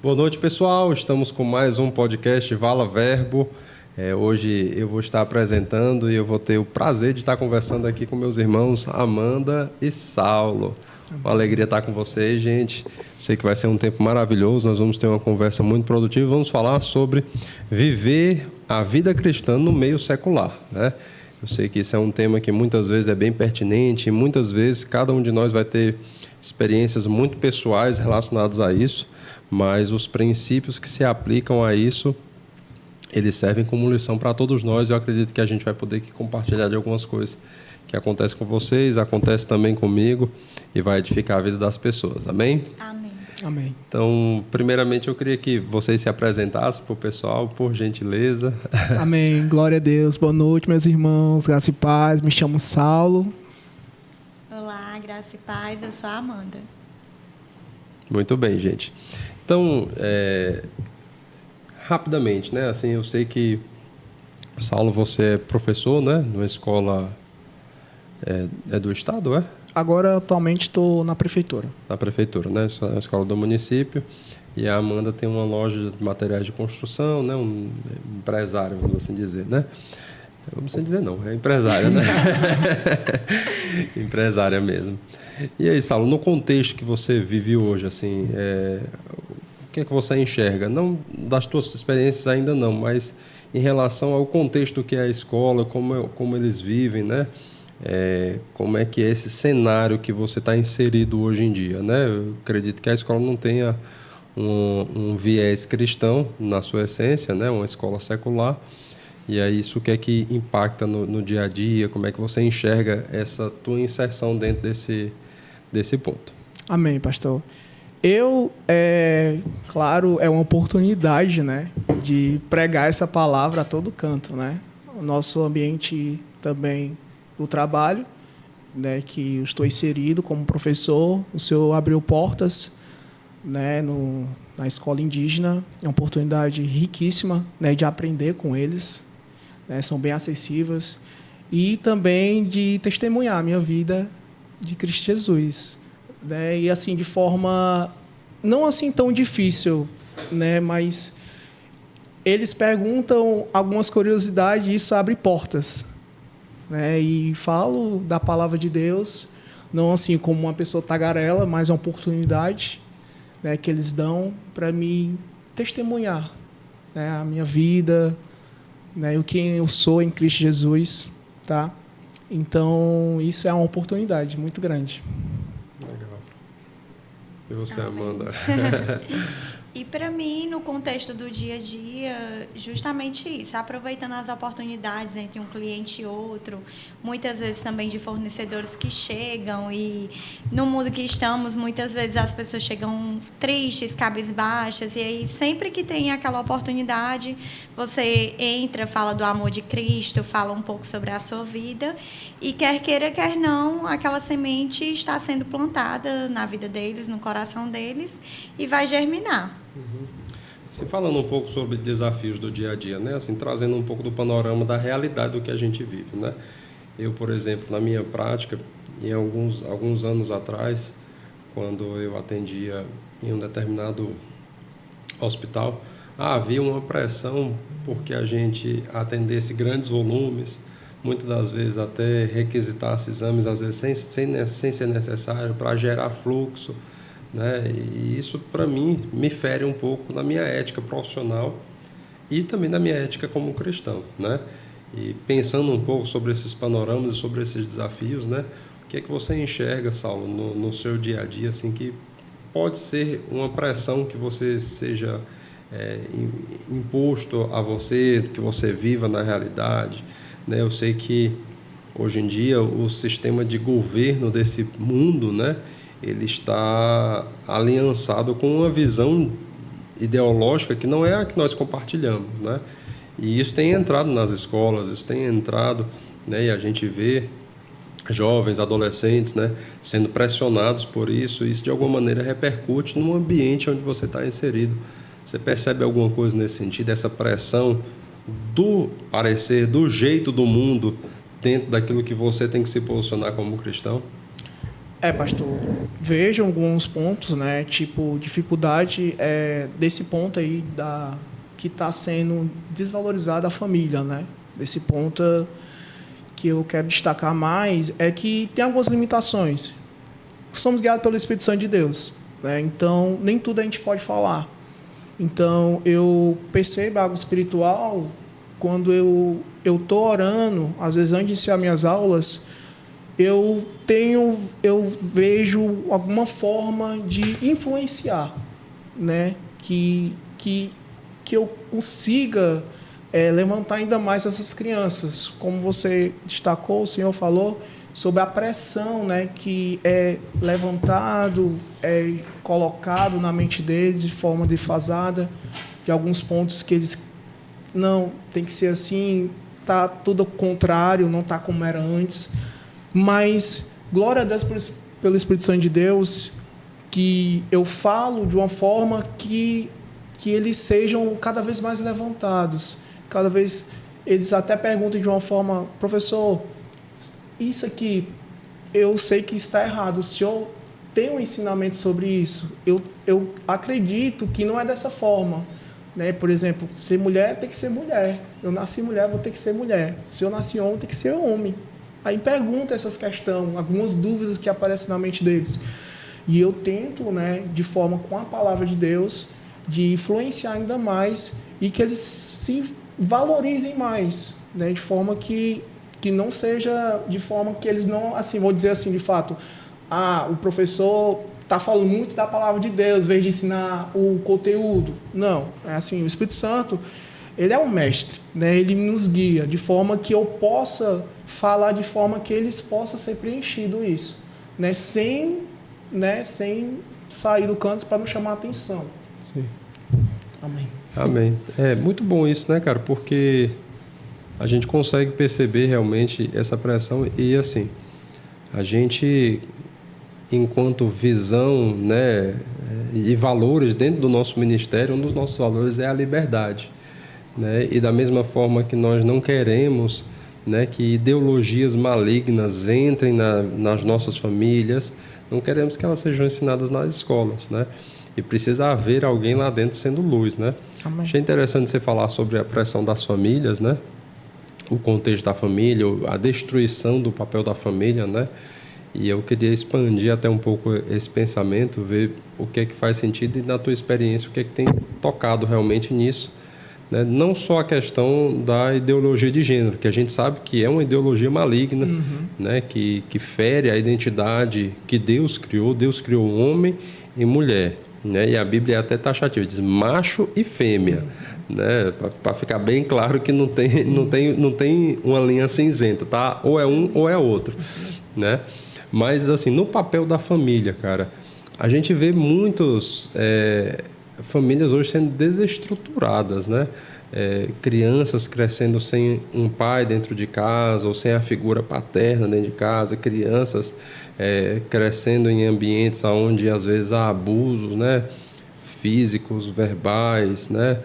Boa noite, pessoal. Estamos com mais um podcast Vala Verbo. Hoje eu vou estar apresentando e eu vou ter o prazer de estar conversando aqui com meus irmãos Amanda e Saulo. Uma alegria estar com vocês, gente. Sei que vai ser um tempo maravilhoso. Nós vamos ter uma conversa muito produtiva. Vamos falar sobre viver a vida cristã no meio secular, né? Eu sei que isso é um tema que muitas vezes é bem pertinente e muitas vezes cada um de nós vai ter experiências muito pessoais relacionadas a isso, mas os princípios que se aplicam a isso, eles servem como lição para todos nós. Eu acredito que a gente vai poder compartilhar de algumas coisas que acontecem com vocês, acontece também comigo e vai edificar a vida das pessoas. Amém? Amém. Amém. Então, primeiramente, eu queria que vocês se apresentassem para o pessoal, por gentileza. Amém. Glória a Deus. Boa noite, meus irmãos. Graça e paz. Me chamo Saulo. Olá, graça e paz. Eu sou a Amanda. Muito bem, gente. Então, rapidamente, né? Assim, eu sei que, Saulo, você é professor, né? Numa escola do estado, é? Agora, atualmente, estou na prefeitura. Na prefeitura, né? Na escola do município. E a Amanda tem uma loja de materiais de construção, né? Um empresário, vamos assim dizer, né? Vamos assim dizer não, é empresária, né? Empresária mesmo. E aí, Saulo, no contexto que você vive hoje, assim, o que é que você enxerga? Não das tuas experiências ainda não, mas em relação ao contexto que é a escola, como eles vivem, né? Como é que é esse cenário que você está inserido hoje em dia, né? Eu acredito que a escola não tenha um viés cristão na sua essência, né? Uma escola secular. E aí isso o que é que impacta no dia a dia? Como é que você enxerga essa tua inserção dentro desse ponto? Amém, pastor. Claro, é uma oportunidade, né, de pregar essa palavra a todo canto, né? O nosso ambiente também do trabalho, né, que eu estou inserido como professor, o Senhor abriu portas, né, na escola indígena, é uma oportunidade riquíssima, né, de aprender com eles, né, são bem acessíveis, e também de testemunhar a minha vida de Cristo Jesus, né, e assim de forma não assim tão difícil, né, mas eles perguntam algumas curiosidades e isso abre portas, né, e falo da palavra de Deus, não assim como uma pessoa tagarela, mas uma oportunidade, né, que eles dão para me testemunhar, né, a minha vida, né, o que eu sou em Cristo Jesus, tá? Então isso é uma oportunidade muito grande. Legal. E você, Amanda? E para mim, no contexto do dia a dia, justamente isso, aproveitando as oportunidades entre um cliente e outro, muitas vezes também de fornecedores que chegam e no mundo que estamos, muitas vezes as pessoas chegam tristes, cabisbaixas, e aí sempre que tem aquela oportunidade, você entra, fala do amor de Cristo, fala um pouco sobre a sua vida e quer queira, quer não, aquela semente está sendo plantada na vida deles, no coração deles e vai germinar. Assim, falando um pouco sobre desafios do dia a dia, né? Assim, trazendo um pouco do panorama da realidade do que a gente vive, né? Eu, por exemplo, na minha prática, em alguns anos atrás, quando eu atendia em um determinado hospital, havia uma pressão porque a gente atendesse grandes volumes, muitas das vezes até requisitasse exames, às vezes sem ser necessário, para gerar fluxo, né? E isso, para mim, me fere um pouco na minha ética profissional e também na minha ética como cristão, né? E pensando um pouco sobre esses panoramas e sobre esses desafios, né? O que é que você enxerga, Saulo, no seu dia a dia, assim, que pode ser uma pressão que você seja imposto a você, que você viva na realidade, né? Eu sei que hoje em dia o sistema de governo desse mundo, né, ele está aliançado com uma visão ideológica que não é a que nós compartilhamos, né? E isso tem entrado nas escolas, isso tem entrado, né, e a gente vê jovens, adolescentes, né, sendo pressionados por isso. Isso de alguma maneira repercute no ambiente onde você está inserido. Você percebe alguma coisa nesse sentido, essa pressão do parecer, do jeito do mundo, dentro daquilo que você tem que se posicionar como cristão? Pastor, vejo alguns pontos, né? Tipo, dificuldade desse ponto aí que está sendo desvalorizada a família, né? Desse ponto que eu quero destacar mais é que tem algumas limitações. Somos guiados pelo Espírito Santo de Deus, né? Então, nem tudo a gente pode falar. Então, eu percebo algo espiritual quando eu estou orando, às vezes antes de iniciar minhas aulas, eu vejo alguma forma de influenciar, né? Que eu consiga levantar ainda mais essas crianças. Como você destacou, o senhor falou sobre a pressão, né? Que é levantado, colocado na mente deles de forma defasada, de alguns pontos que eles não tem que ser assim, tá tudo ao contrário, não tá como era antes. Mas, glória a Deus pelo Espírito Santo de Deus, que eu falo de uma forma que eles sejam cada vez mais levantados. Cada vez eles até perguntam de uma forma: professor, isso aqui eu sei que está errado, o senhor tem um ensinamento sobre isso? Eu acredito que não é dessa forma. Né? Por exemplo, ser mulher tem que ser mulher. Eu nasci mulher, vou ter que ser mulher. Se eu nasci homem, tem que ser homem. Aí pergunta essas questões, algumas dúvidas que aparecem na mente deles. E eu tento, né, de forma com a palavra de Deus, de influenciar ainda mais e que eles se valorizem mais, né, de forma que não seja, de forma que eles não, assim, vou dizer assim, de fato, o professor está falando muito da palavra de Deus, em vez de ensinar o conteúdo. Não, é assim, o Espírito Santo, ele é um mestre, né? Ele nos guia de forma que eu possa falar de forma que eles possam ser preenchido isso, né? Sem sair do canto para não chamar a atenção. Sim. Amém. Amém. É muito bom isso, né, cara? Porque a gente consegue perceber realmente essa pressão e, assim, a gente, enquanto visão, né, e valores dentro do nosso ministério, um dos nossos valores é a liberdade. Né? E da mesma forma que nós não queremos, né, que ideologias malignas entrem nas nossas famílias, não queremos que elas sejam ensinadas nas escolas, né? E precisa haver alguém lá dentro sendo luz, né? Amém. Achei interessante você falar sobre a pressão das famílias, né? O contexto da família, a destruição do papel da família, né? E eu queria expandir até um pouco esse pensamento, ver o que é que faz sentido e, na tua experiência, o que é que tem tocado realmente nisso. Né? Não só a questão da ideologia de gênero, que a gente sabe que é uma ideologia maligna, né? que fere a identidade que Deus criou homem e mulher. Né? E a Bíblia é até taxativa, diz macho e fêmea. Né? Para ficar bem claro que não tem uma linha cinzenta, tá? Ou é um ou é outro. Né? Mas, assim, no papel da família, cara, a gente vê muitos... famílias hoje sendo desestruturadas, né? Crianças crescendo sem um pai dentro de casa ou sem a figura paterna dentro de casa, crianças crescendo em ambientes onde às vezes há abusos, né? Físicos, verbais, né?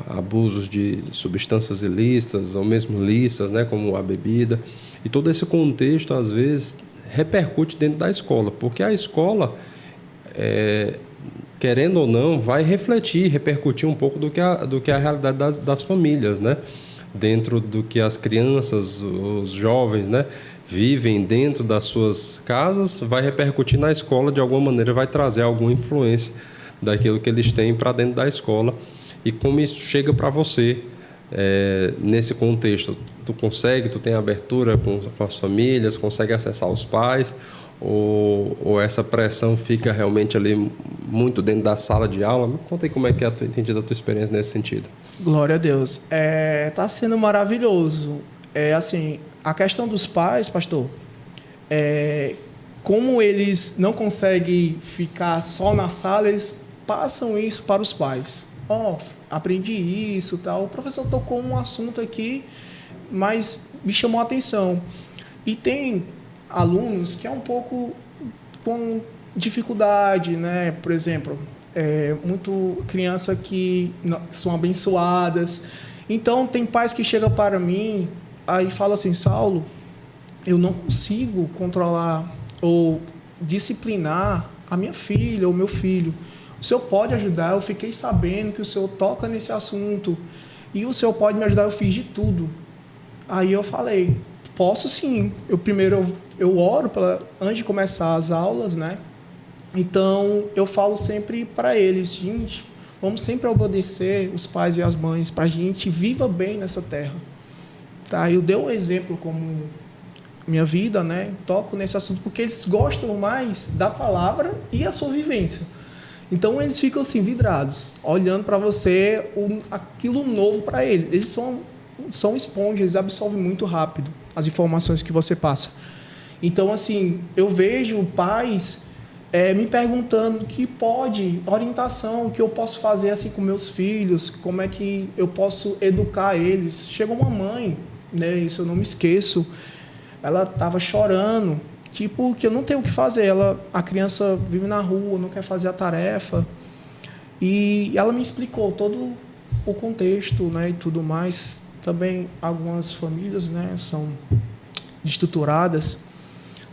Abusos de substâncias ilícitas ou mesmo lícitas, né? Como a bebida. E todo esse contexto às vezes repercute dentro da escola, porque a escola querendo ou não, vai repercutir um pouco do que é a realidade das famílias, né? Dentro do que as crianças, os jovens, né, vivem dentro das suas casas, vai repercutir na escola de alguma maneira, vai trazer alguma influência daquilo que eles têm para dentro da escola. E como isso chega para você nesse contexto? Tu tem abertura com as famílias, consegue acessar os pais, ou essa pressão fica realmente ali muito dentro da sala de aula? Me conta aí como é que é a tua experiência nesse sentido. Glória a Deus. Tá sendo maravilhoso. Assim, a questão dos pais, pastor, como eles não conseguem ficar só na sala, eles passam isso para os pais. Aprendi isso, tal. O professor tocou um assunto aqui, mas me chamou a atenção. E tem alunos que é um pouco com dificuldade, né? Por exemplo, muito criança que são abençoadas. Então, tem pais que chegam para mim aí falam assim: Saulo, eu não consigo controlar ou disciplinar a minha filha ou meu filho. O senhor pode ajudar? Eu fiquei sabendo que o senhor toca nesse assunto e o senhor pode me ajudar? Eu fiz de tudo. Aí eu falei, posso sim. Eu oro antes de começar as aulas, né? Então, eu falo sempre para eles, gente, vamos sempre obedecer os pais e as mães, para a gente viva bem nessa terra. Tá? Eu dei um exemplo como minha vida, né? Toco nesse assunto porque eles gostam mais da palavra e a sua vivência. Então, eles ficam assim, vidrados, olhando para você aquilo novo para eles. Eles são esponjas, eles absorvem muito rápido as informações que você passa. Então, assim, eu vejo pais me perguntando que orientação, o que eu posso fazer assim com meus filhos, como é que eu posso educar eles. Chegou uma mãe, né, isso eu não me esqueço, ela estava chorando, tipo, que eu não tenho o que fazer. A criança vive na rua, não quer fazer a tarefa. E ela me explicou todo o contexto, né, e tudo mais. Também algumas famílias, né, são destruturadas,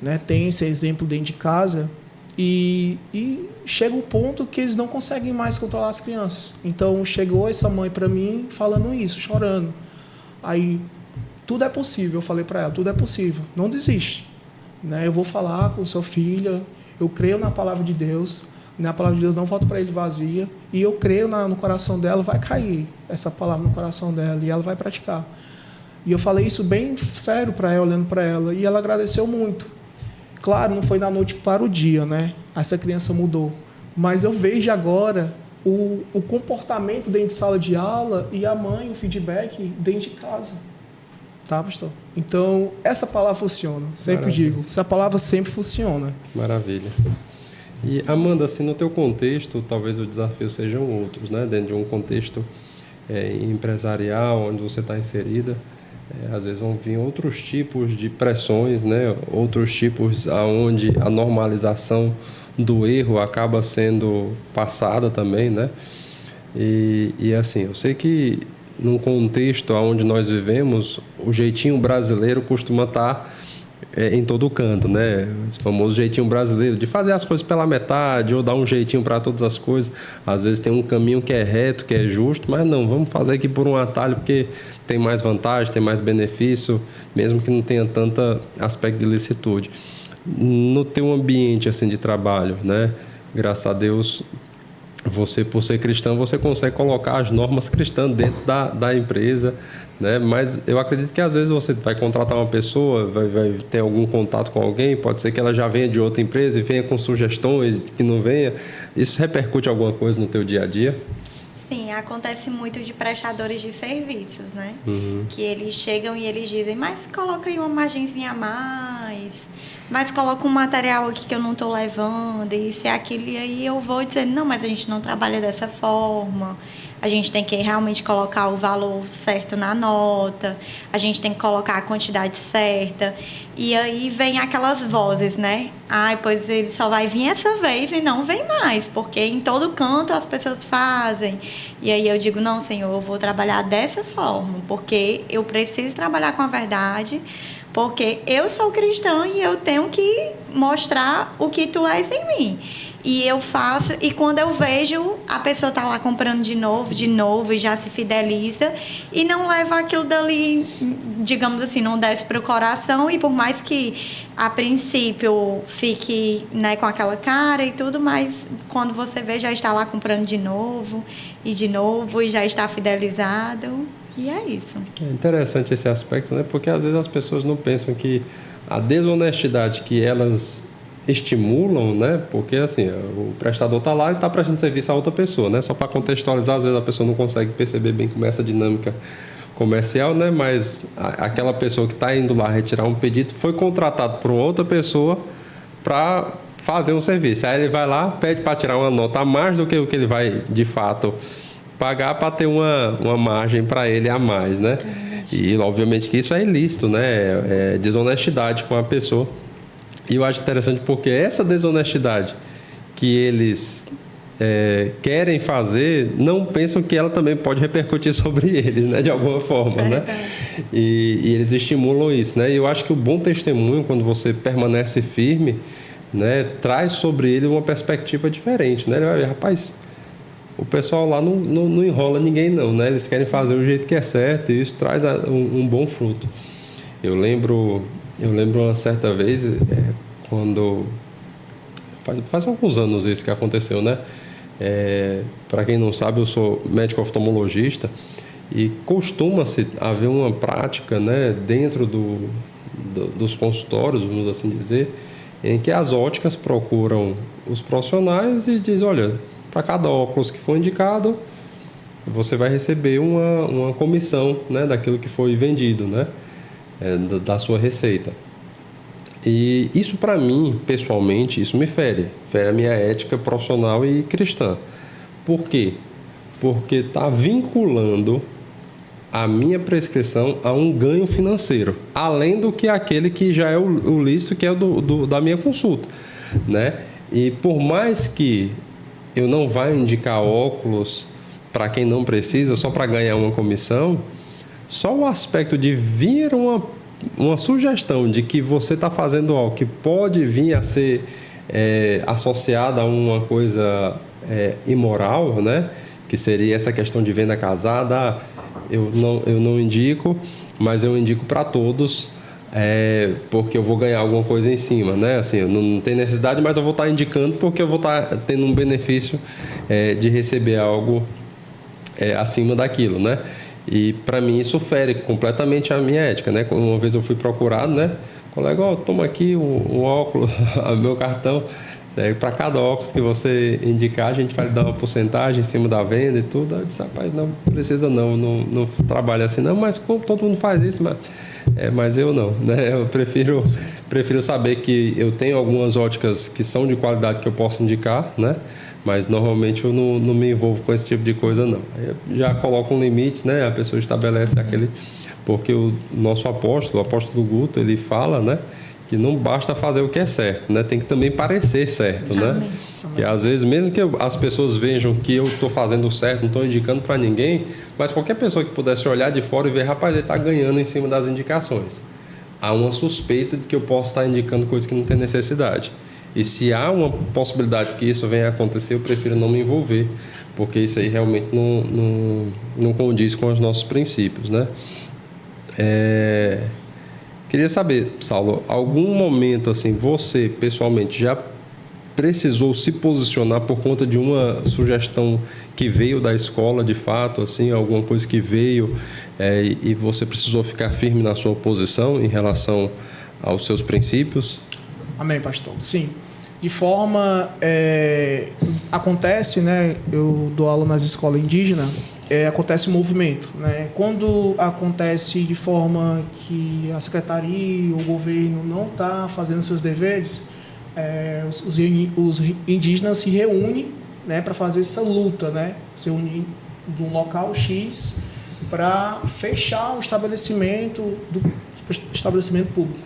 né, tem esse exemplo dentro de casa e chega um ponto que eles não conseguem mais controlar as crianças. Então chegou essa mãe para mim falando isso, chorando. Aí tudo é possível, eu falei para ela, tudo é possível, não desiste, né? Eu vou falar com sua filha, eu creio na palavra de Deus, a palavra de Deus não volta para ele vazia, e eu creio no coração dela, vai cair essa palavra no coração dela e ela vai praticar. E eu falei isso bem sério para ela, olhando para ela, e ela agradeceu muito. Claro, não foi da noite para o dia, né? Essa criança mudou, mas eu vejo agora o comportamento dentro de sala de aula e a mãe, o feedback dentro de casa. Tá, pastor? Então, essa palavra funciona. Sempre Maravilha. digo, essa palavra sempre funciona. Maravilha. E, Amanda, assim, no teu contexto, talvez os desafios sejam outros, né? Dentro de um contexto empresarial, onde você está inserida, às vezes vão vir outros tipos de pressões, né? Outros tipos onde a normalização do erro acaba sendo passada também, né? E assim, eu sei que num contexto onde nós vivemos, o jeitinho brasileiro costuma estar em todo canto, né? Esse famoso jeitinho brasileiro de fazer as coisas pela metade ou dar um jeitinho para todas as coisas. Às vezes tem um caminho que é reto, que é justo, mas não, vamos fazer aqui por um atalho porque tem mais vantagem, tem mais benefício, mesmo que não tenha tanto aspecto de licitude. No teu ambiente assim de trabalho, né? Graças a Deus, você, por ser cristão, você consegue colocar as normas cristãs dentro da empresa, né? Mas eu acredito que às vezes você vai contratar uma pessoa, vai ter algum contato com alguém, pode ser que ela já venha de outra empresa e venha com sugestões que não venha. Isso repercute alguma coisa no teu dia a dia? Sim, acontece muito de prestadores de serviços, né? Uhum. Que eles chegam e eles dizem, mas coloca aí uma margenzinha a mais, mas coloca um material aqui que eu não estou levando, isso e aquilo, e aí eu vou dizendo, não, mas a gente não trabalha dessa forma, a gente tem que realmente colocar o valor certo na nota, a gente tem que colocar a quantidade certa, e aí vem aquelas vozes, né? Ai, pois ele só vai vir essa vez e não vem mais, porque em todo canto as pessoas fazem. E aí eu digo, não, Senhor, eu vou trabalhar dessa forma, porque eu preciso trabalhar com a verdade, porque eu sou cristã e eu tenho que mostrar o que tu és em mim. E eu faço, e quando eu vejo, a pessoa está lá comprando de novo, e já se fideliza, e não leva aquilo dali, digamos assim, não desce para o coração, e por mais que a princípio fique, né, com aquela cara e tudo, mas quando você vê, já está lá comprando de novo, e já está fidelizado. E é isso. É interessante esse aspecto, né? Porque às vezes as pessoas não pensam que a desonestidade que elas estimulam, né? Porque assim, o prestador está lá e está prestando serviço a outra pessoa, né? Só para contextualizar, às vezes a pessoa não consegue perceber bem como é essa dinâmica comercial, né? Mas aquela pessoa que está indo lá retirar um pedido foi contratado por uma outra pessoa para fazer um serviço. Aí ele vai lá, pede para tirar uma nota a mais do que o que ele vai de fato pagar para ter uma margem para ele a mais, né? E obviamente que isso é ilícito, né? É desonestidade com a pessoa. E eu acho interessante porque essa desonestidade que eles querem fazer, não pensam que ela também pode repercutir sobre eles, né? De alguma forma, né? E eles estimulam isso, né? E eu acho que o bom testemunho, quando você permanece firme, né, traz sobre ele uma perspectiva diferente, né? Ele vai ver, rapaz, o pessoal lá não enrola ninguém não, né? Eles querem fazer o jeito que é certo e isso traz um bom fruto. Eu lembro uma certa vez, quando faz alguns anos isso que aconteceu, né? Para quem não sabe, eu sou médico oftalmologista e costuma-se haver uma prática, né, dentro dos consultórios, vamos assim dizer, em que as óticas procuram os profissionais e diz, olha, para cada óculos que for indicado, você vai receber uma comissão, né, daquilo que foi vendido, né, da sua receita. E isso, para mim, pessoalmente, isso me fere a minha ética profissional e cristã. Por quê? Porque está vinculando a minha prescrição a um ganho financeiro, além do que aquele que já é o lícito, que é da minha consulta, né? E por mais que eu não vá indicar óculos para quem não precisa, só para ganhar uma comissão, só o aspecto de vir uma sugestão de que você está fazendo algo que pode vir a ser associado a uma coisa imoral, né? Que seria essa questão de venda casada. Eu não indico, mas eu indico para todos, porque eu vou ganhar alguma coisa em cima, né? Assim, não tem necessidade, mas eu vou estar indicando porque eu vou estar tendo um benefício de receber algo acima daquilo, né? E para mim isso fere completamente a minha ética, né? Uma vez eu fui procurado, né? Colega, toma aqui um óculos, meu cartão. Para cada óculos que você indicar, a gente vai dar uma porcentagem em cima da venda e tudo. Eu disse, rapaz, não precisa não trabalha assim não, mas como todo mundo faz isso, mas eu não, né? Eu prefiro saber que eu tenho algumas óticas que são de qualidade que eu posso indicar, né? Mas normalmente eu não me envolvo com esse tipo de coisa não. Aí eu já coloco um limite, né? A pessoa estabelece aquele... Porque o nosso apóstolo, o apóstolo Guto, ele fala, né? Que não basta fazer o que é certo, né? Tem que também parecer certo, né? Amém. Que às vezes, mesmo que as pessoas vejam que eu estou fazendo certo, não estou indicando para ninguém, mas qualquer pessoa que pudesse olhar de fora e ver, rapaz, ele está ganhando em cima das indicações. Há uma suspeita de que eu posso estar indicando coisas que não tem necessidade. E se há uma possibilidade que isso venha a acontecer, eu prefiro não me envolver, porque isso aí realmente não condiz com os nossos princípios, né? Queria saber, Saulo, algum momento assim, você pessoalmente já precisou se posicionar por conta de uma sugestão que veio da escola, de fato, assim, alguma coisa que veio e você precisou ficar firme na sua posição em relação aos seus princípios? Amém, pastor. Sim. De forma... acontece, né? Eu dou aula nas escolas indígenas, acontece um movimento, né? Quando acontece de forma que a secretaria, o governo não está fazendo seus deveres, os indígenas se reúnem, né, para fazer essa luta, né? Se unir de um local X para fechar o estabelecimento público.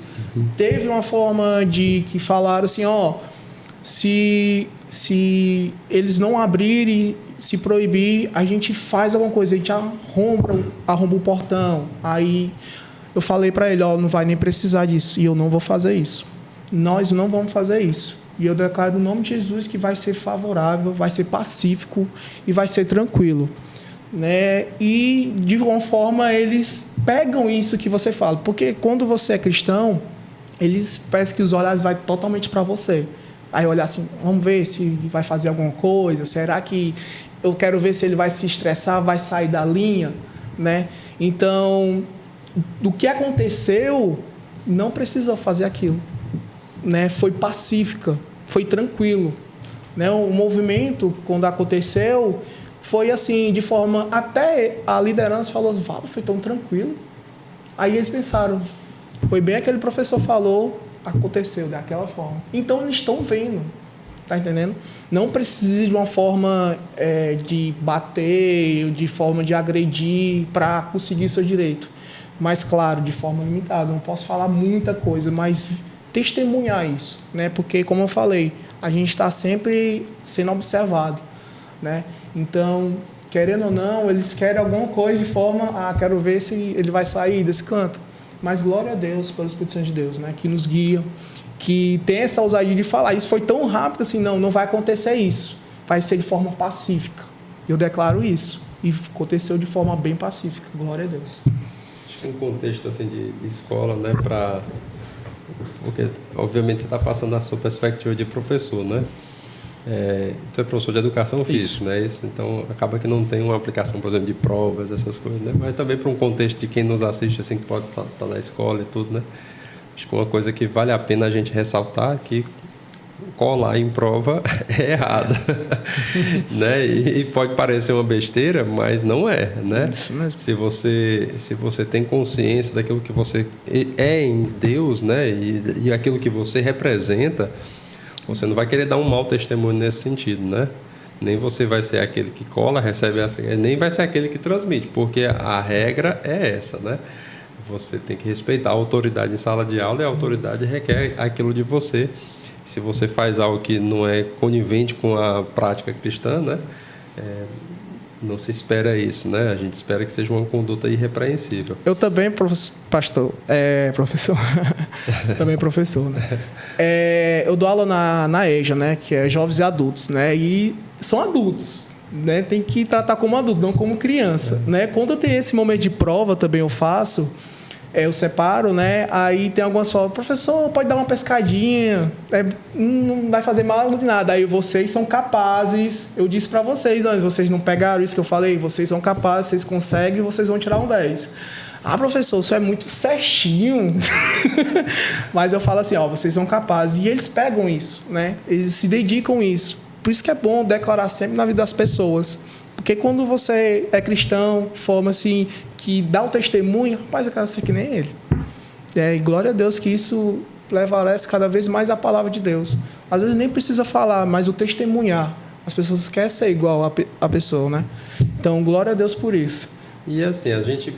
Teve uma forma de que falaram assim, se eles não abrirem, se proibir, a gente faz alguma coisa, a gente arromba o portão. Aí eu falei para ele, não vai nem precisar disso, e eu não vou fazer isso. Nós não vamos fazer isso. E eu declaro no nome de Jesus que vai ser favorável, vai ser pacífico e vai ser tranquilo, né? E de alguma forma eles pegam isso que você fala, porque quando você é cristão, eles parecem que os olhares vão totalmente para você. Aí olhar assim, vamos ver se vai fazer alguma coisa, será que eu quero ver se ele vai se estressar, vai sair da linha, né? Então, do que aconteceu, não precisou fazer aquilo, né? Foi pacífica, foi tranquilo, né? O movimento, quando aconteceu, foi assim, de forma... Até a liderança falou, foi tão tranquilo. Aí eles pensaram, foi bem aquele professor falou, aconteceu daquela forma. Então, eles estão vendo, tá entendendo? Não precisa de uma forma de bater, de forma de agredir para conseguir seu direito. Mas, claro, de forma limitada. Não posso falar muita coisa, mas testemunhar isso, né? Porque, como eu falei, a gente está sempre sendo observado, né? Então, querendo ou não, eles querem alguma coisa de forma, quero ver se ele vai sair desse canto. Mas glória a Deus pelo Espírito Santo de Deus, né? Que nos guia, que tem essa ousadia de falar. Isso foi tão rápido assim, não vai acontecer isso. Vai ser de forma pacífica. Eu declaro isso. E aconteceu de forma bem pacífica. Glória a Deus. Acho que um contexto assim de escola, né, porque obviamente você está passando a sua perspectiva de professor, né? Tu é professor de educação física, né? Isso, então acaba que não tem uma aplicação, por exemplo, de provas, essas coisas, né? Mas também para um contexto de quem nos assiste, assim, que pode estar na escola e tudo, né? Acho que uma coisa que vale a pena a gente ressaltar é que colar em prova é errado, né? E pode parecer uma besteira, mas não é, né? Isso mesmo. Se você tem consciência daquilo que você é em Deus, né? E aquilo que você representa, você não vai querer dar um mau testemunho nesse sentido, né? Nem você vai ser aquele que cola, recebe nem vai ser aquele que transmite, porque a regra é essa, né? Você tem que respeitar a autoridade em sala de aula e a autoridade requer aquilo de você. Se você faz algo que não é conivente com a prática cristã, né? Não se espera isso, né? A gente espera que seja uma conduta irrepreensível. Eu também, professor, também professor, né? Eu dou aula na EJA, né? Que é jovens e adultos, né? E são adultos, né? Tem que tratar como adulto, não como criança, né? Quando eu tenho esse momento de prova, também eu faço. Eu separo, né? Aí tem algumas que falam, professor, pode dar uma pescadinha, não vai fazer mal de nada. Aí vocês são capazes, eu disse para vocês, vocês não pegaram isso que eu falei, vocês são capazes, vocês conseguem, vocês vão tirar um 10. Ah, professor, isso é muito certinho. Mas eu falo assim, vocês são capazes. E eles pegam isso, né? Eles se dedicam a isso. Por isso que é bom declarar sempre na vida das pessoas. Porque quando você é cristão, de forma assim, que dá o testemunho, rapaz, eu quero ser que nem ele. E glória a Deus que isso prevalece cada vez mais a palavra de Deus. Às vezes nem precisa falar, mas o testemunhar. As pessoas querem ser igual a pessoa, né? Então, glória a Deus por isso. E assim, a gente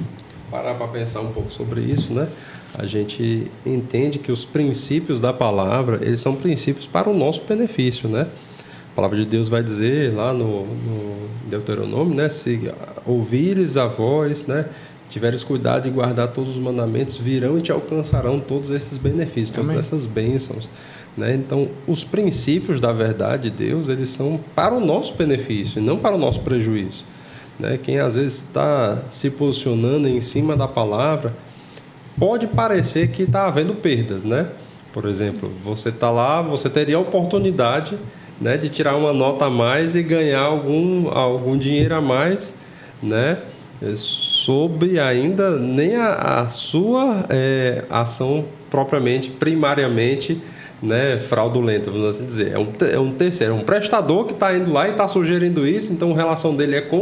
parar para pensar um pouco sobre isso, né? A gente entende que os princípios da palavra, eles são princípios para o nosso benefício, né? A palavra de Deus vai dizer lá no Deuteronômio, né? Se ouvires a voz, né? Tiveres cuidado de guardar todos os mandamentos, virão e te alcançarão todos esses benefícios, todas essas bênçãos, né? Então, os princípios da verdade de Deus, eles são para o nosso benefício e não para o nosso prejuízo, né? Quem às vezes está se posicionando em cima da palavra, pode parecer que está havendo perdas, né? Por exemplo, você está lá, você teria a oportunidade, né, de tirar uma nota a mais e ganhar algum dinheiro a mais, né, sobre ainda nem a sua ação propriamente, primariamente, né, fraudulenta, vamos assim dizer. É um terceiro, é um prestador que está indo lá e está sugerindo isso, então a relação dele é com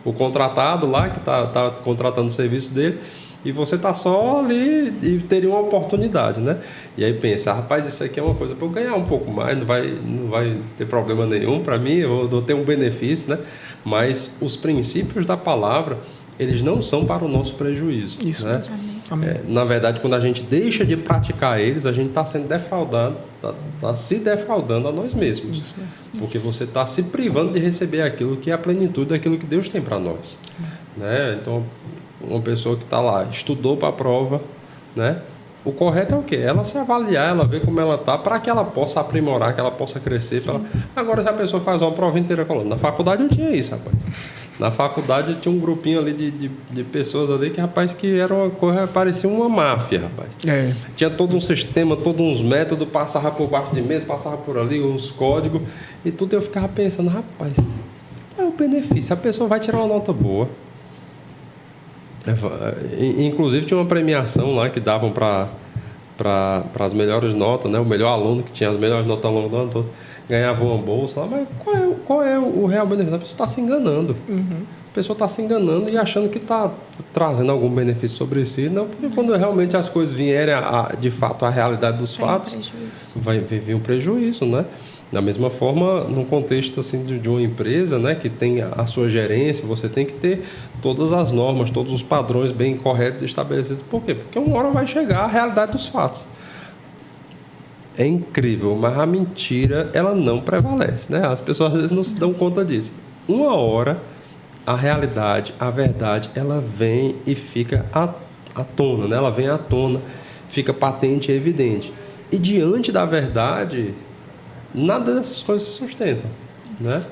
o contratado lá, que está contratando o serviço dele, e você está só ali e teria uma oportunidade, né? E aí pensa, rapaz, isso aqui é uma coisa para eu ganhar um pouco mais, não vai ter problema nenhum para mim, eu vou ter um benefício, né? Mas os princípios da palavra, eles não são para o nosso prejuízo. Isso, né? Amém. Na verdade, quando a gente deixa de praticar eles, a gente está sendo defraudado, está se defraudando a nós mesmos. Isso. Porque você está se privando de receber aquilo que é a plenitude daquilo que Deus tem para nós. Né? Então, uma pessoa que está lá, estudou para a prova, né? O correto é o quê? Ela se avaliar, ela ver como ela está, para que ela possa aprimorar, que ela possa crescer. Agora, se a pessoa faz uma prova inteira colando. Na faculdade eu tinha isso, rapaz. Na faculdade tinha um grupinho ali de pessoas ali que, rapaz, que era uma coisa, parecia uma máfia, rapaz. Tinha todo um sistema, todos uns métodos, passava por baixo de mesa, passava por ali, uns códigos, e tudo eu ficava pensando, rapaz, qual é o benefício? A pessoa vai tirar uma nota boa. Inclusive tinha uma premiação lá que davam para as melhores notas, né? O melhor aluno que tinha as melhores notas ao longo do ano todo ganhava uma bolsa lá, mas qual é o real benefício? A pessoa está se enganando. A pessoa está se enganando e achando que está trazendo algum benefício sobre si, não, porque quando realmente as coisas vierem de fato à realidade dos fatos, vai vir um prejuízo, né? Da mesma forma, num contexto assim, de uma empresa, né, que tem a sua gerência, você tem que ter todas as normas, todos os padrões bem corretos estabelecidos. Por quê? Porque uma hora vai chegar a realidade dos fatos. É incrível, mas a mentira, ela não prevalece, né? As pessoas às vezes não se dão conta disso. Uma hora, a realidade, a verdade, ela vem e fica à tona, né? Ela vem à tona fica patente e evidente. E diante da verdade, nada dessas coisas se sustenta, né?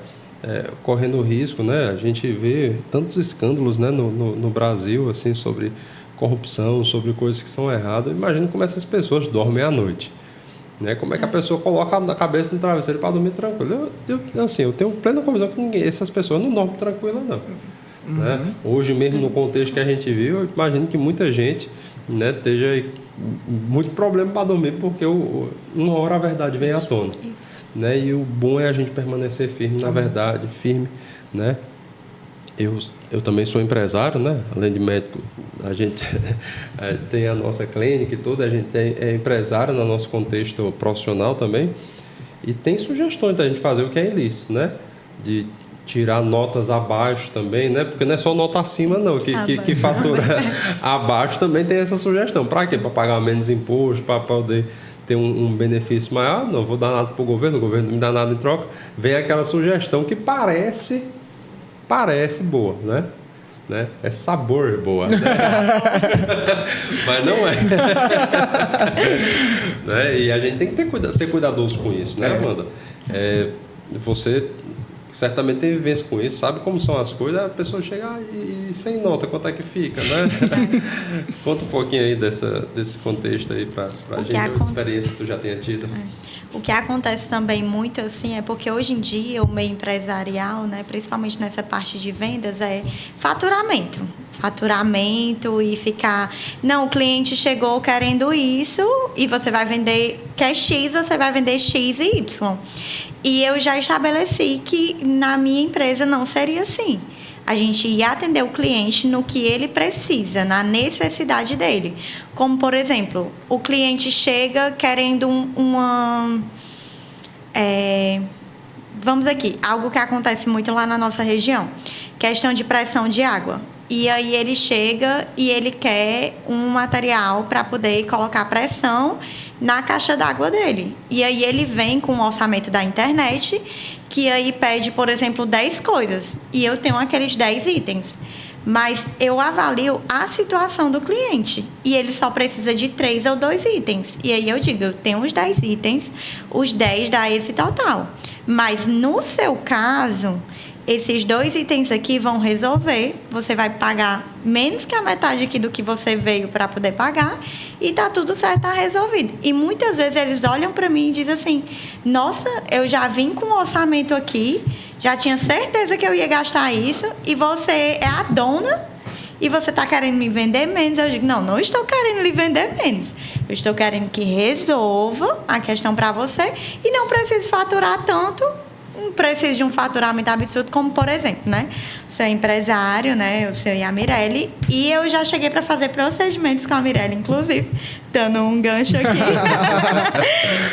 Correndo risco, né? A gente vê tantos escândalos, né, no Brasil, assim, sobre corrupção, sobre coisas que são erradas. Imagina como essas pessoas dormem à noite, né? Como é que a pessoa coloca a cabeça no travesseiro para dormir tranquilo? Eu tenho plena convicção que essas pessoas não dormem tranquilas, não. Né? Hoje mesmo, no contexto que a gente viu, eu imagino que muita gente, né, esteja muito problema para dormir, porque uma hora a verdade vem à tona. Isso. Né? E o bom é a gente permanecer firme na verdade, firme, né? Eu também sou empresário, né? Além de médico, a gente tem a nossa clínica e tudo, a gente é empresário no nosso contexto profissional também, e tem sugestões da gente fazer o que é ilícito, né? De tirar notas abaixo também, né? Porque não é só nota acima, não, que fatura abaixo também tem essa sugestão. Para quê? Para pagar menos imposto, para poder ter um benefício maior. Não vou dar nada para o governo não me dá nada em troca. Vem aquela sugestão que parece boa, né? É sabor boa, né? Mas não é. Né? E a gente tem que ser cuidadoso com isso, né, Amanda? Você certamente tem vivência com isso, sabe como são as coisas, a pessoa chega e sem nota, quanto é que fica, né? Conta um pouquinho aí desse contexto aí para a gente, a experiência que tu já tenha tido. O que acontece também muito assim é porque hoje em dia o meio empresarial, né, principalmente nessa parte de vendas, é faturamento e ficar, não, o cliente chegou querendo isso e você vai vender, quer X, você vai vender X e Y. E eu já estabeleci que na minha empresa não seria assim. A gente ia atender o cliente no que ele precisa, na necessidade dele. Como, por exemplo, o cliente chega querendo vamos aqui, algo que acontece muito lá na nossa região, questão de pressão de água. E aí ele chega e ele quer um material para poder colocar pressão na caixa d'água dele. E aí ele vem com o orçamento da internet, que aí pede, por exemplo, 10 coisas. E eu tenho aqueles 10 itens. Mas eu avalio a situação do cliente. E ele só precisa de 3 ou 2 itens. E aí eu digo, eu tenho os 10 itens, os 10 dá esse total. Mas no seu caso, esses 2 itens aqui vão resolver. Você vai pagar menos que a metade aqui do que você veio para poder pagar. E tá tudo certo, tá resolvido. E muitas vezes eles olham para mim e dizem assim, nossa, eu já vim com o orçamento aqui, já tinha certeza que eu ia gastar isso, e você é a dona e você está querendo me vender menos. Eu digo, não estou querendo lhe vender menos. Eu estou querendo que resolva a questão para você e não precise faturar tanto, não precisa de um faturamento absurdo, como, por exemplo, né? O seu empresário, né? O seu e a Mirelle. E eu já cheguei para fazer procedimentos com a Mirelle, inclusive, dando um gancho aqui.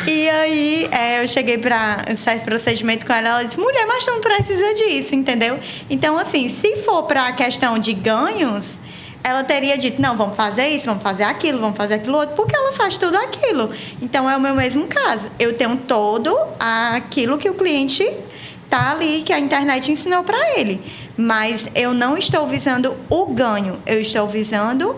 E aí, eu cheguei para um certo procedimento com ela, ela disse, mulher, mas tu não precisa disso, entendeu? Então, assim, se for para a questão de ganhos, ela teria dito, não, vamos fazer isso, vamos fazer aquilo outro, porque ela faz tudo aquilo. Então, é o meu mesmo caso. Eu tenho todo aquilo que o cliente está ali, que a internet ensinou para ele. Mas eu não estou visando o ganho, eu estou visando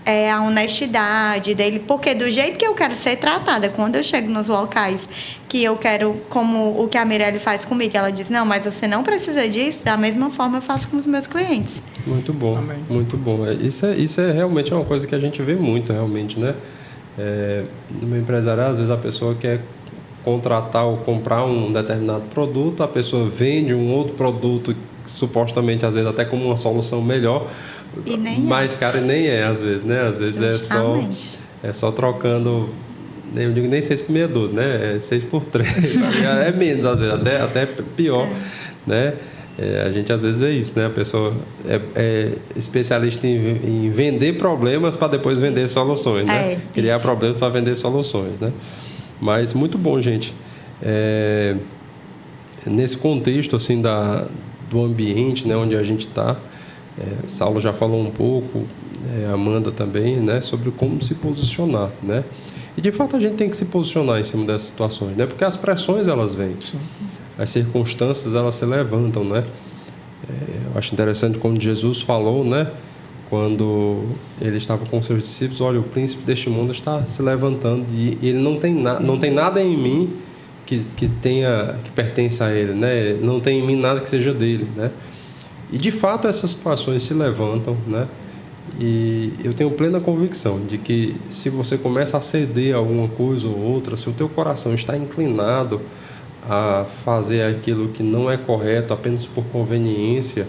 a honestidade dele, porque do jeito que eu quero ser tratada, quando eu chego nos locais que eu quero, como o que a Mirelle faz comigo, ela diz, não, mas você não precisa disso, da mesma forma eu faço com os meus clientes. Muito bom, Amém. Muito bom. Isso é realmente uma coisa que a gente vê muito, realmente, né? No meu empresariado, às vezes a pessoa quer contratar ou comprar um determinado produto, a pessoa vende um outro produto, supostamente, às vezes, até como uma solução melhor, e nem mais caro, e nem às vezes, né? Às vezes é só trocando, eu digo nem 6 por meia dúzia, né? É 6 por 3, é menos, às vezes, até pior, né? A gente às vezes vê isso, né? A pessoa é especialista em vender problemas para depois vender soluções, né? Criar problemas para vender soluções, né? Mas muito bom, gente. Nesse contexto assim do ambiente, né, onde a gente está, Saulo já falou um pouco, Amanda também, né, sobre como se posicionar, né? E de fato a gente tem que se posicionar em cima dessas situações, né? Porque as pressões elas vêm. Sim. As circunstâncias elas se levantam, né? Eu acho interessante quando Jesus falou, né? quando ele estava com seus discípulos: olha, o príncipe deste mundo está se levantando e ele não tem nada em mim que pertence a ele, né? Não tem em mim nada que seja dele, né? E de fato essas situações se levantam, né? E eu tenho plena convicção de que se você começa a ceder a alguma coisa ou outra, se o teu coração está inclinado a fazer aquilo que não é correto apenas por conveniência,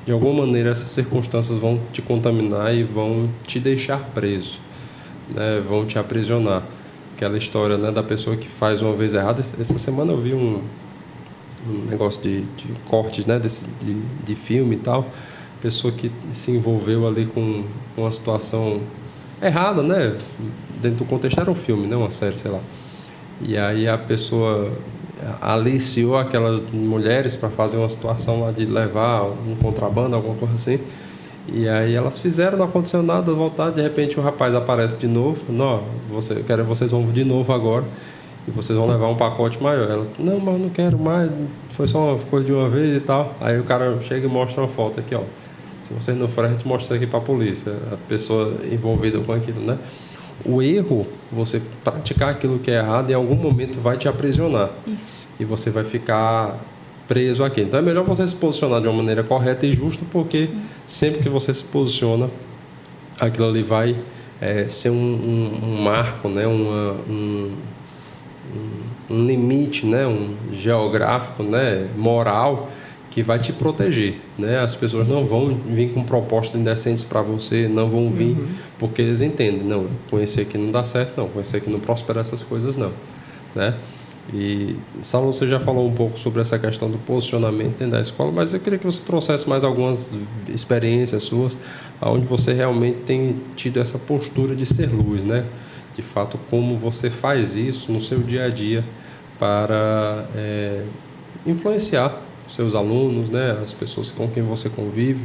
de alguma maneira essas circunstâncias vão te contaminar e vão te deixar preso, né? Vão te aprisionar. Aquela história, né, da pessoa que faz uma vez errada. Essa semana eu vi um negócio de cortes, né, de filme e tal. Pessoa que se envolveu ali com uma situação errada, né? Dentro do contexto era um filme, né? Uma série, sei lá. E aí a pessoa aliciou aquelas mulheres para fazer uma situação lá de levar um contrabando, alguma coisa assim. E aí elas fizeram, não aconteceu nada, voltaram, de repente o rapaz aparece de novo: não, eu quero que vocês vão de novo agora e vocês vão levar um pacote maior. Elas: não, mas eu não quero mais, foi só uma coisa de uma vez e tal. Aí o cara chega e mostra uma foto aqui, ó. Se vocês não forem, a gente mostra isso aqui para a polícia, a pessoa envolvida com aquilo, né? O erro, você praticar aquilo que é errado, em algum momento vai te aprisionar. Isso. E você vai ficar preso aqui. Então é melhor você se posicionar de uma maneira correta e justa, porque sempre que você se posiciona, aquilo ali vai ser um marco, né? um limite, né? Um geográfico, né? Moral, que vai te proteger, né? As pessoas não vão vir com propostas indecentes para você, não vão vir porque eles entendem: não, com esse aqui não dá certo, não, com esse aqui não prospera essas coisas, não, né? E, Saulo, você já falou um pouco sobre essa questão do posicionamento dentro da escola, mas eu queria que você trouxesse mais algumas experiências suas, onde você realmente tem tido essa postura de ser luz, né? De fato, como você faz isso no seu dia a dia para influenciar seus alunos, né? As pessoas com quem você convive,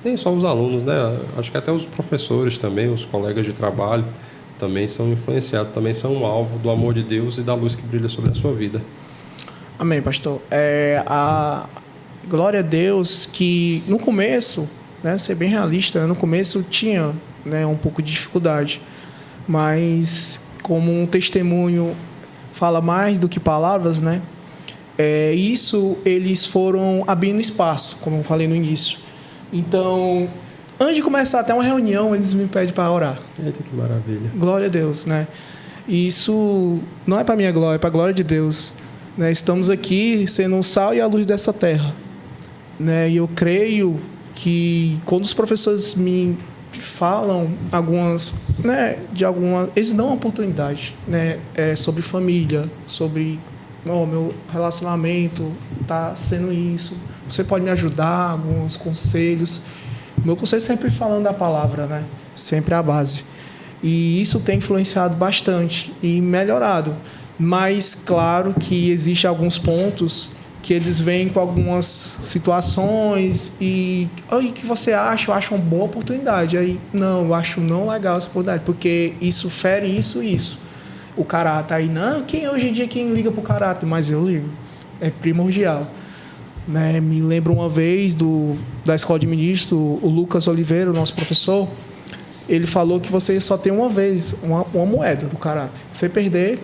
nem só os alunos, né? Acho que até os professores também, os colegas de trabalho, também são influenciados, também são um alvo do amor de Deus e da luz que brilha sobre a sua vida. Amém, pastor. A glória a Deus que no começo, né, ser bem realista, no começo tinha, né, um pouco de dificuldade, mas como um testemunho fala mais do que palavras, né? Isso eles foram abrindo espaço, como eu falei no início. Então, antes de começar até uma reunião, eles me pedem para orar. Eita, que maravilha. Glória a Deus, né? E isso não é para minha glória, é para a glória de Deus, né? Estamos aqui sendo o sal e a luz dessa terra, né? E eu creio que quando os professores me falam eles dão uma oportunidade, né? Sobre família, sobre meu relacionamento está sendo isso, você pode me ajudar, alguns conselhos. Meu conselho é sempre falando da palavra, né? Sempre a base. E isso tem influenciado bastante e melhorado. Mas, claro que existem alguns pontos que eles vêm com algumas situações e... o que você acha? Eu acho uma boa oportunidade. Aí, não, eu acho não legal essa oportunidade, porque isso fere isso e isso. O caráter aí, não, hoje em dia quem liga para o caráter? Mas eu ligo. É primordial. Né? Me lembro uma vez da escola de ministro, o Lucas Oliveira, o nosso professor, ele falou que você só tem uma vez uma moeda do caráter. Você perder,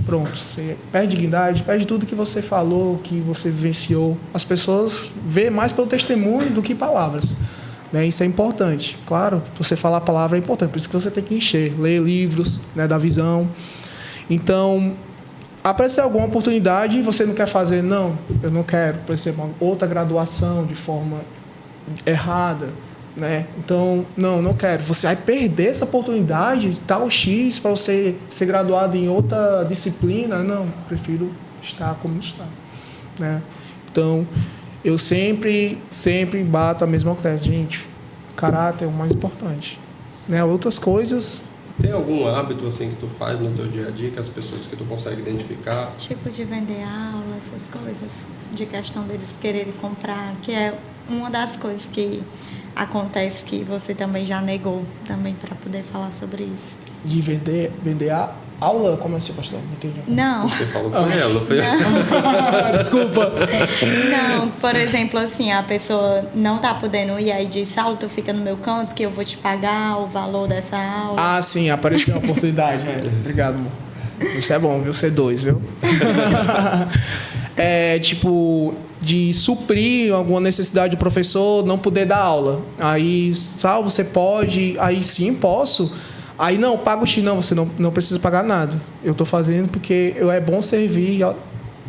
pronto, você perde dignidade, perde tudo que você falou, que você vivenciou. As pessoas vê mais pelo testemunho do que palavras, né? Isso é importante. Claro, você falar a palavra é importante, por isso que você tem que encher, ler livros, né, da visão. Então, aparecer alguma oportunidade e você não quer fazer, não, eu não quero, por exemplo, uma outra graduação de forma errada, né? Então, não quero. Você vai perder essa oportunidade, tal X, para você ser graduado em outra disciplina. Não, prefiro estar como está, né? Então, eu sempre bato a mesma coisa, gente. Caráter é o mais importante, né? Outras coisas... Tem algum hábito assim que tu faz no teu dia a dia que as pessoas que tu consegue identificar? Tipo de vender aula, essas coisas, de questão deles quererem comprar, que é uma das coisas que acontece que você também já negou também para poder falar sobre isso. De vender Aula? Como assim, pastor? Não entendi. Não. Você falou foi ela, não foi? Desculpa. Não, por exemplo, assim, a pessoa não tá podendo ir, aí diz, Saulo, tu fica no meu canto que eu vou te pagar o valor dessa aula. Ah, sim, apareceu a oportunidade. Obrigado, amor. Isso é bom, viu? C2, viu? Tipo, de suprir alguma necessidade do professor não poder dar aula. Aí, Saulo, você pode? Aí, sim, posso. Aí, não, paga o X. Não, você não precisa pagar nada. Eu estou fazendo porque é bom servir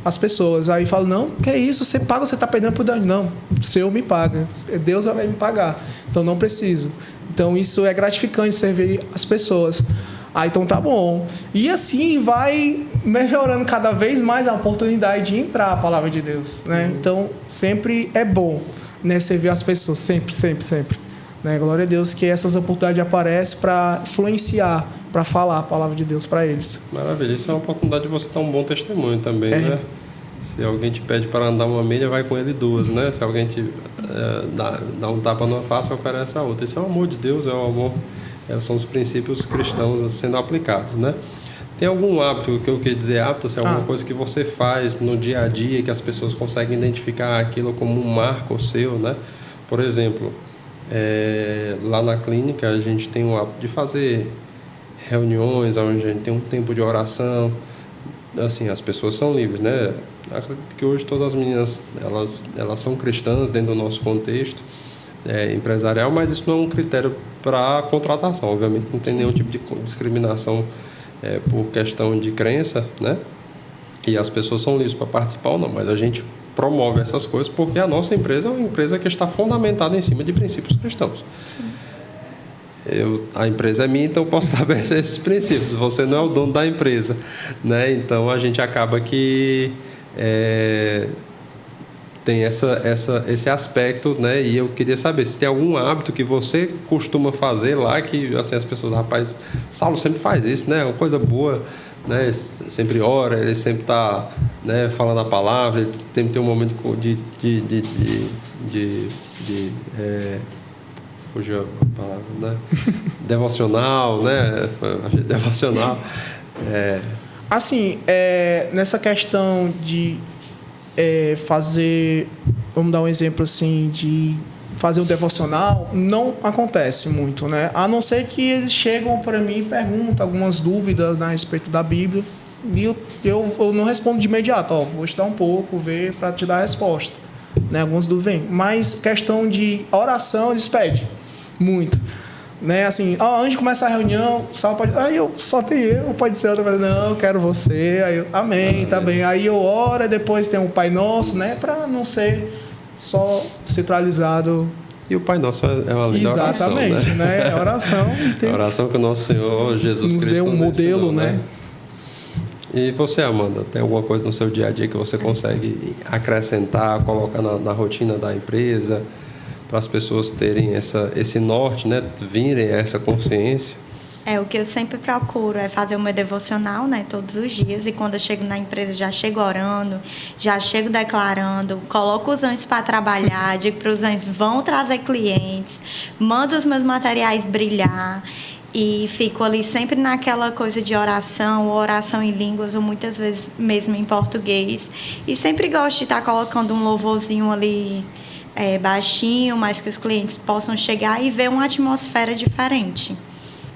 as pessoas. Aí falo, não, que é isso? Você paga, você está perdendo por dano. Não, o Senhor me paga. Deus vai me pagar. Então, não preciso. Então, isso é gratificante, servir as pessoas. Aí, então, tá bom. E assim vai melhorando cada vez mais a oportunidade de entrar a palavra de Deus, né? Então, sempre é bom, né, servir as pessoas. Sempre, sempre, sempre. Né? Glória a Deus que essas oportunidades aparecem para influenciar, para falar a palavra de Deus para eles. Maravilha, isso é uma oportunidade de você dar um bom testemunho também, né? Se alguém te pede para andar uma milha, vai com ele 2, né? Se alguém te dá um tapa numa face, oferece a outra. Isso é o amor de Deus, é o amor, são os princípios cristãos sendo aplicados, né? Tem algum hábito, o que eu quis dizer hábito, se é alguma coisa que você faz no dia a dia, que as pessoas conseguem identificar aquilo como um marco seu, né? Por exemplo, lá na clínica a gente tem o hábito de fazer reuniões onde a gente tem um tempo de oração. Assim, as pessoas são livres, né? Acredito que hoje todas as meninas elas são cristãs dentro do nosso contexto empresarial, mas isso não é um critério para contratação. Obviamente não tem nenhum tipo de discriminação por questão de crença, né? E as pessoas são livres para participar ou não, mas a gente promove essas coisas porque a nossa empresa é uma empresa que está fundamentada em cima de princípios cristãos. A empresa é minha, então eu posso estabelecer esses princípios. Você não é o dono da empresa, né? Então a gente acaba que tem esse aspecto, né? E eu queria saber se tem algum hábito que você costuma fazer lá que assim, as pessoas, rapaz, Saulo sempre faz isso, né? É uma coisa boa, né? Sempre ora, ele sempre está, né, falando a palavra, ele tem um momento de fugiu a palavra, né? Devocional, né? Devocional. Assim, nessa questão de fazer, vamos dar um exemplo assim, de fazer um devocional, não acontece muito, né? A não ser que eles chegam para mim e perguntam algumas dúvidas a respeito da Bíblia e eu não respondo de imediato, vou estudar um pouco, ver para te dar a resposta, né? Alguns dúvidas vêm, mas questão de oração eles pedem muito, né? Assim, antes de começar a reunião, só tem eu, pode ser outra, não, eu quero você, aí eu, amém, tá bem, aí eu oro, depois tem o Pai Nosso, né? Para não ser só centralizado. E o Pai Nosso é uma linda oração, né? Exatamente, né? Oração. A oração que o nosso Senhor Jesus Cristo deu um modelo, ensinou, né? E você, Amanda, tem alguma coisa no seu dia a dia que você consegue acrescentar, colocar na rotina da empresa, para as pessoas terem esse norte, né? Virem a essa consciência? O que eu sempre procuro é fazer o meu devocional, né, todos os dias. E quando eu chego na empresa, já chego orando, já chego declarando, coloco os anjos para trabalhar, digo para os anjos, vão trazer clientes, mando os meus materiais brilhar. E fico ali sempre naquela coisa de oração, ou oração em línguas, ou muitas vezes mesmo em português. E sempre gosto de estar colocando um louvorzinho ali baixinho, mas que os clientes possam chegar e ver uma atmosfera diferente.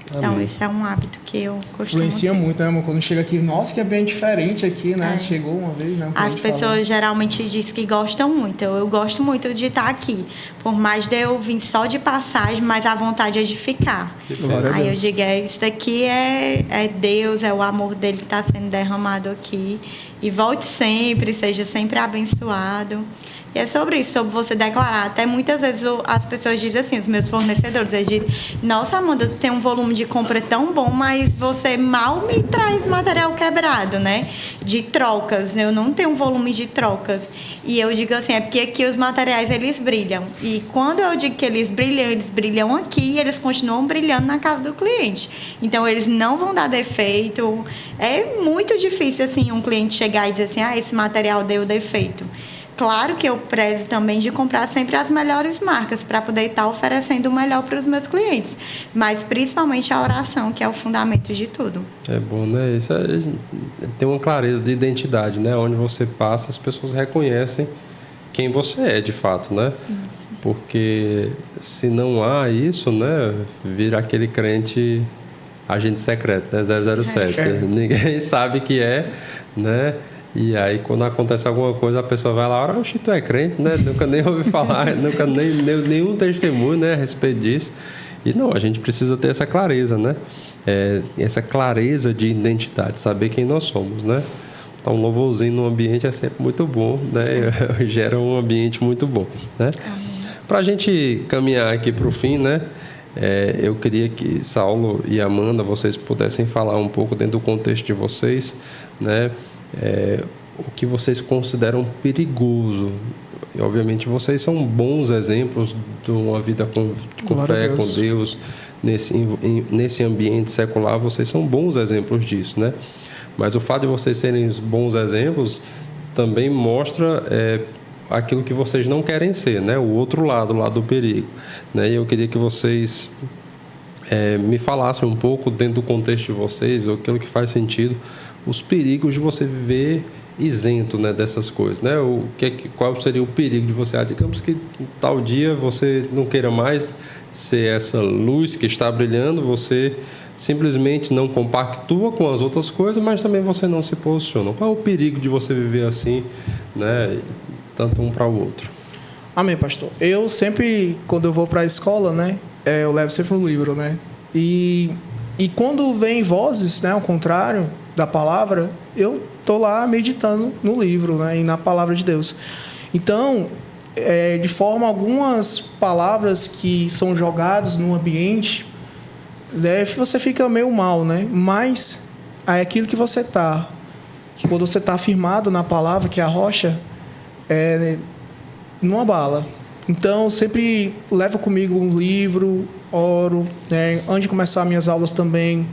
Então, Amém. esse é um hábito que eu costumo Influencia ter. muito, né, amor? Quando chega aqui, nossa, que é bem diferente aqui, né? Chegou uma vez, né? As pessoas geralmente dizem que gostam muito. Eu gosto muito de estar aqui. Por mais de eu vir só de passagem, mas a vontade é de ficar. Aí eu digo, isso daqui é Deus, é o amor dele que está sendo derramado aqui. E volte sempre, seja sempre abençoado. E é sobre isso, sobre você declarar. Até muitas vezes as pessoas dizem assim, os meus fornecedores, eles dizem, nossa, Amanda, tu tem um volume de compra tão bom, mas você mal me traz material quebrado, né? De trocas, né? Eu não tenho um volume de trocas. E eu digo assim, é porque aqui os materiais, eles brilham. E quando eu digo que eles brilham aqui e eles continuam brilhando na casa do cliente. Então, eles não vão dar defeito. É muito difícil, assim, um cliente chegar e dizer assim, esse material deu defeito. Claro que eu prezo também de comprar sempre as melhores marcas para poder estar oferecendo o melhor para os meus clientes. Mas principalmente a oração, que é o fundamento de tudo. É bom, né? Isso tem uma clareza de identidade, né? Onde você passa, as pessoas reconhecem quem você é, de fato, né? Isso. Porque se não há isso, né? Vira aquele crente agente secreto, né? 007. Ninguém sabe que é, né? E aí, quando acontece alguma coisa, a pessoa vai lá, oxe, tu é crente, né? Nunca nem ouvi falar, nunca nem deu nenhum testemunho, né, a respeito disso. E não, a gente precisa ter essa clareza, né? Essa clareza de identidade, saber quem nós somos, né? Então, um louvorzinho no ambiente é sempre muito bom, né? Gera um ambiente muito bom, né? Para a gente caminhar aqui para o fim, né? Eu queria que Saulo e Amanda, vocês pudessem falar um pouco dentro do contexto de vocês, né? O que vocês consideram perigoso. E, obviamente, vocês são bons exemplos de uma vida com fé, com Deus. Nesse ambiente secular, vocês são bons exemplos disso, né? Mas o fato de vocês serem bons exemplos também mostra aquilo que vocês não querem ser, né? O outro lado, o lado do perigo, né? E eu queria que vocês me falassem um pouco, dentro do contexto de vocês, aquilo que faz sentido, os perigos de você viver isento, né, dessas coisas, né? Qual seria o perigo de você? Digamos que tal dia você não queira mais ser essa luz que está brilhando, você simplesmente não compactua com as outras coisas, mas também você não se posiciona. Qual é o perigo de você viver assim, né, tanto um para o outro? Amém, pastor. Eu sempre, quando eu vou para a escola, né, eu levo sempre um livro, né? E quando vem vozes, né, ao contrário da palavra, eu estou lá meditando no livro, né, e na palavra de Deus. Então, de forma algumas palavras que são jogadas no ambiente, você fica meio mal, né? Mas é aquilo que você está, que quando você está afirmado na palavra, que é a rocha, não abala. Então, eu sempre levo comigo um livro, oro, né? Antes de começar minhas aulas também.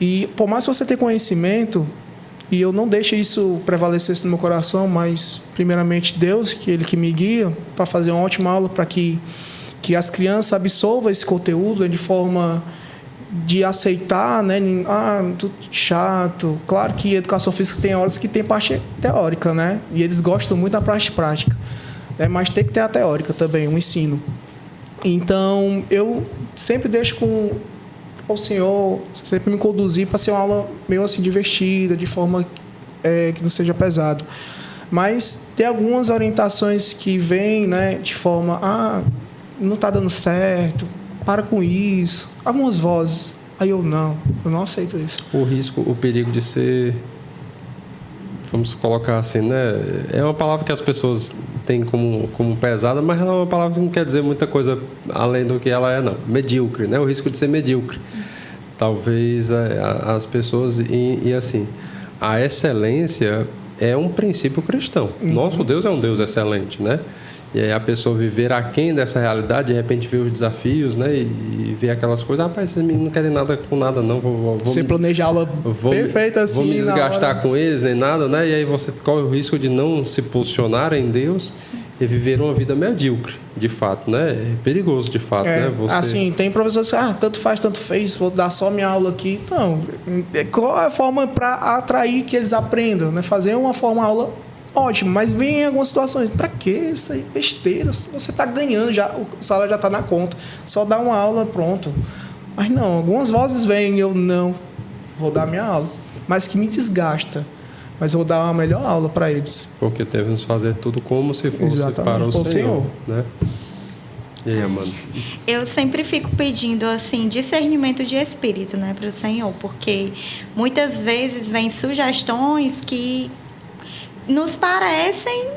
E por mais que você tenha conhecimento, e eu não deixo isso prevalecer no meu coração, mas primeiramente Deus, que Ele que me guia para fazer uma ótima aula, para que as crianças absorvam esse conteúdo de forma de aceitar, né? Tudo chato. Claro que educação física tem horas que tem parte teórica, né? E eles gostam muito da parte prática. Mas tem que ter a teórica também, um ensino. Então, eu sempre deixo com o Senhor, sempre me conduzir para ser uma aula meio assim divertida, de forma que não seja pesado. Mas tem algumas orientações que vêm, né, de forma, não está dando certo, para com isso. Algumas vozes. Aí eu não aceito isso. O perigo de ser, vamos colocar assim, né? É uma palavra que as pessoas têm como pesada, mas ela é uma palavra que não quer dizer muita coisa além do que ela é, não. Medíocre, né? O risco de ser medíocre. Talvez as pessoas... E assim, a excelência é um princípio cristão. Nosso Deus é um Deus excelente, né? E aí a pessoa viver aquém dessa realidade, de repente ver os desafios, né? E ver aquelas coisas, rapaz, esses meninos não querem nada com nada, não. Você planeja a aula perfeita assim. Vou me desgastar com eles, nem nada, né? E aí você corre o risco de não se posicionar em Deus e viver uma vida medíocre, de fato, né? É perigoso, de fato, né? Assim, tem professores que tanto faz, tanto fez, vou dar só minha aula aqui. Então, qual é a forma para atrair que eles aprendam, né? Fazer uma aula ótimo, mas vem em algumas situações. Para que isso aí? Besteira. Você está ganhando, o salário já está na conta. Só dá uma aula, pronto. Mas não, algumas vozes vêm e eu não vou dar minha aula. Mas que me desgasta. Mas eu vou dar uma melhor aula para eles. Porque devemos fazer tudo como se fosse para o Senhor, né? E aí, Amanda? Eu sempre fico pedindo assim discernimento de espírito, né, para o Senhor, porque muitas vezes vem sugestões que nos parecem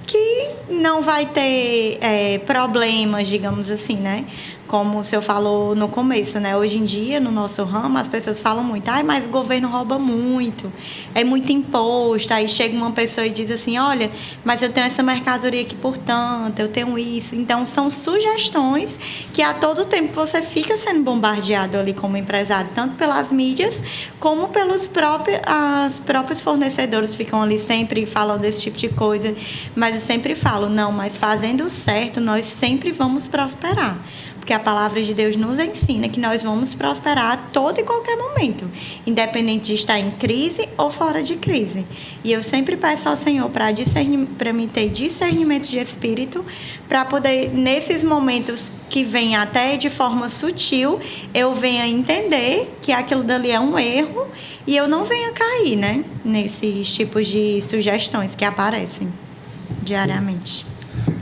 que não vai ter problemas, digamos assim, né? Como o senhor falou no começo, né? Hoje em dia, no nosso ramo, as pessoas falam muito, mas o governo rouba muito, é muito imposto. Aí chega uma pessoa e diz assim, olha, mas eu tenho essa mercadoria aqui por tanto, eu tenho isso. Então, são sugestões que a todo tempo você fica sendo bombardeado ali como empresário, tanto pelas mídias, como pelos próprios fornecedores ficam ali sempre falando desse tipo de coisa. Mas eu sempre falo, não, mas fazendo certo, nós sempre vamos prosperar. Porque a palavra de Deus nos ensina que nós vamos prosperar a todo e qualquer momento, independente de estar em crise ou fora de crise. E eu sempre peço ao Senhor para me ter discernimento de espírito, para poder, nesses momentos que vem até de forma sutil, eu venha entender que aquilo dali é um erro e eu não venha cair, né, nesses tipos de sugestões que aparecem diariamente.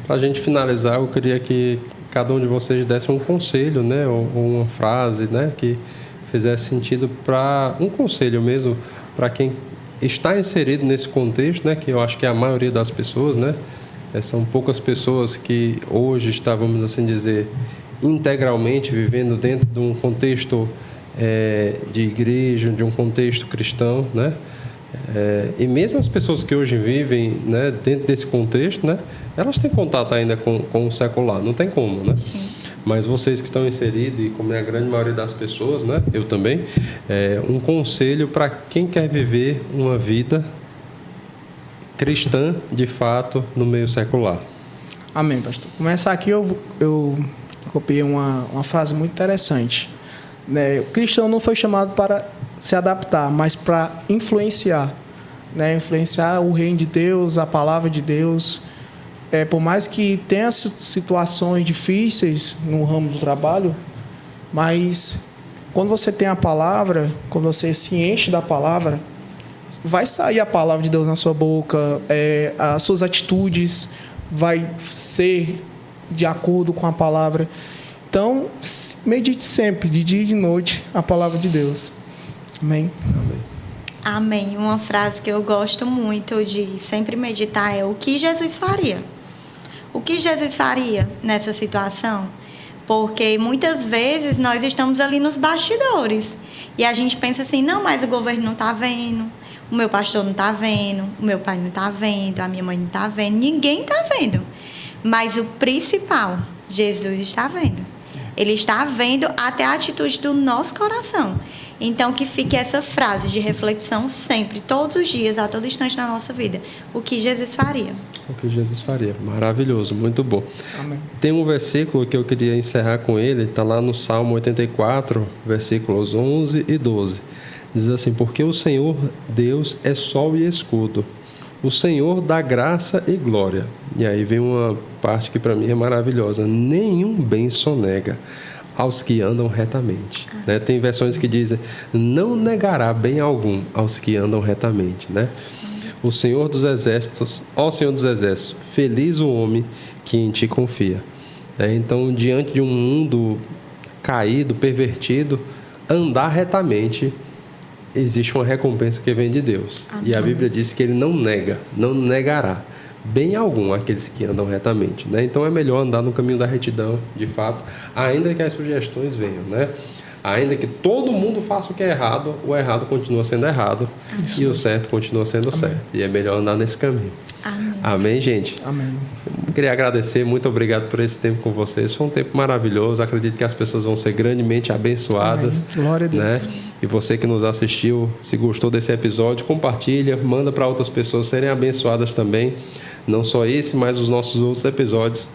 Para a gente finalizar, eu queria que cada um de vocês desse um conselho, né, ou uma frase, né, que fizesse sentido para um conselho mesmo para quem está inserido nesse contexto, né, que eu acho que é a maioria das pessoas, né, são poucas pessoas que hoje estão, vamos assim dizer, integralmente vivendo dentro de um contexto de igreja, de um contexto cristão, né. E mesmo as pessoas que hoje vivem, né, dentro desse contexto, né, elas têm contato ainda com o secular, não tem como, né? Sim. Mas vocês que estão inseridos, e como é a grande maioria das pessoas, né, eu também, um conselho para quem quer viver uma vida cristã, de fato, no meio secular. Amém, pastor. Começar aqui, eu copiei uma frase muito interessante. Né? O cristão não foi chamado para se adaptar, mas para influenciar, né? Influenciar o reino de Deus, a palavra de Deus. Por mais que tenha situações difíceis no ramo do trabalho, mas quando você tem a palavra, quando você se enche da palavra, vai sair a palavra de Deus na sua boca, as suas atitudes vai ser de acordo com a palavra. Então, medite sempre, de dia e de noite, a palavra de Deus. Amém? Amém. Amém. Uma frase que eu gosto muito de sempre meditar é: o que Jesus faria? O que Jesus faria nessa situação? Porque muitas vezes nós estamos ali nos bastidores e a gente pensa assim, não, mas o governo não está vendo, o meu pastor não está vendo, o meu pai não está vendo, a minha mãe não está vendo, ninguém está vendo. Mas o principal, Jesus está vendo. Ele está vendo até a atitude do nosso coração. Então, que fique essa frase de reflexão sempre, todos os dias, a todo instante da nossa vida. O que Jesus faria? O que Jesus faria. Maravilhoso, muito bom. Amém. Tem um versículo que eu queria encerrar com ele, está lá no Salmo 84, versículos 11 e 12. Diz assim: porque o Senhor Deus é sol e escudo, o Senhor dá graça e glória. E aí vem uma parte que para mim é maravilhosa: nenhum bem sonega aos que andam retamente. Né? Tem versões que dizem: não negará bem algum aos que andam retamente. Né? O Senhor dos Exércitos, ó Senhor dos Exércitos, feliz o homem que em ti confia. Então, diante de um mundo caído, pervertido, andar retamente, existe uma recompensa que vem de Deus. Amém. E a Bíblia diz que ele não nega, não negará bem algum àqueles que andam retamente. Né? Então é melhor andar no caminho da retidão, de fato, ainda que as sugestões venham. Né? Ainda que todo mundo faça o que é errado, o errado continua sendo errado. Isso. E o certo continua sendo Amém. Certo. E é melhor andar nesse caminho. Amém. Amém, gente? Amém. Eu queria agradecer, muito obrigado por esse tempo com vocês. Foi um tempo maravilhoso. Acredito que as pessoas vão ser grandemente abençoadas. Amém. Glória a Deus. Né? E você que nos assistiu, se gostou desse episódio, compartilha, manda para outras pessoas serem abençoadas também. Não só esse, mas os nossos outros episódios.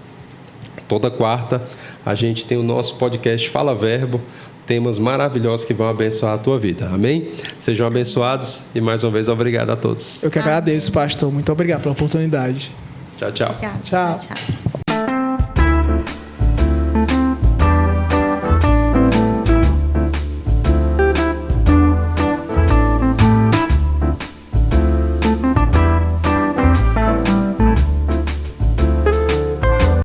Toda quarta a gente tem o nosso podcast Fala Verbo, temas maravilhosos que vão abençoar a tua vida. Amém? Sejam abençoados e mais uma vez obrigado a todos. Eu que agradeço, pastor. Muito obrigado pela oportunidade. Tchau, tchau. Obrigada. Tchau. Tchau.